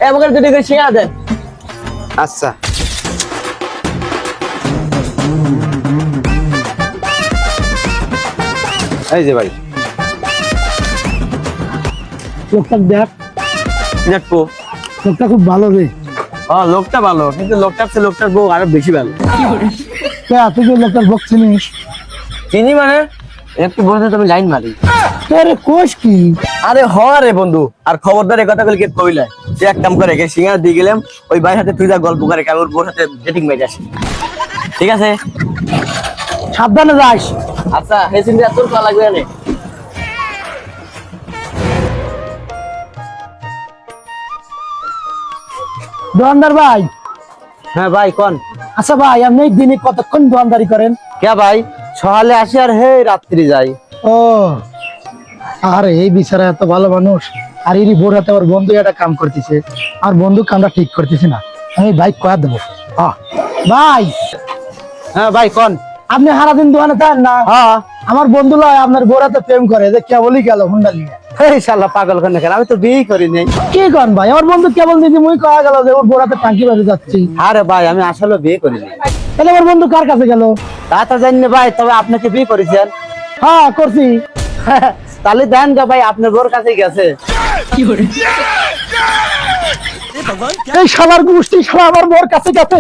আমাকে দুটো করে শিয়া দেন। আচ্ছা এই যে ভাই লোকটা দেখ, দেখো লোকটা খুব ভালো রে। হ্যাঁ লোকটা ভালো, কিন্তু লোকটার চেয়ে লোকটার বউ আরো বেশি ভালো। তুই কি লোকটার বক চিনিস? চিনি মানে একটু বলতে তুমি লাইন মারি। আরে কোষ কি? আরে হ রে বন্ধু, আর খবরদার এই কথা কে কইলা। তুই এক কাম করে সিঙ্গার দিয়ে গেলাম, ওই ভাইয়ের হাতে তুই যা গল্প করে কেমন বোর হাতে ডেটিং মেরে আসি, ঠিক আছে? সাবধানে যাস। আচ্ছা এই চিন্তা তোর করা লাগবে না। দোকানদার ভাই। হ্যাঁ ভাই কোন? আচ্ছা ভাই, আপনি দিনে কতক্ষণ দোকানদারি করেন? কে ভাই সকালে আসি আর হে রাত্রি যাই। ও আরে এই বিচারা এত ভালো মানুষ, আর এরই বোর হাতে আমার বন্ধু একটা কাম করতেছে, আর বন্ধু কামটা ঠিক করতেছে না, আমি বাইক কয়া দেবো। ভাই হ্যাঁ ভাই কোন? আপনি সারাদিন দোকানে থাকেন না? হ্যাঁ আমার বন্ধু লয় আপনার বোর হাতে প্রেম করে, যে কেবলই গেল হুন্ডা লিয়ে। এই শালা পাগল কেন কেন, আমি তো বিয়েই করি নাই। কি করেন ভাই, আমার বন্ধু কেবল দিদি মুই কয়া গেল যে ওর বোর হাতে টাঙ্কি বাজে যাচ্ছি। আরে ভাই আমি আসলে বিয়ে করি নাই। তাহলে আমার বন্ধু কার কাছে গেল? তা তো জানি না ভাই, তবে আপনাকে বিয়ে করেছেন। হ্যাঁ করছি। তাহলে দেন গা ভাই, আপনার বোর কাছেই গেছে। এই শালার গোষ্ঠী শালা আমার বোর কাছে গেছে।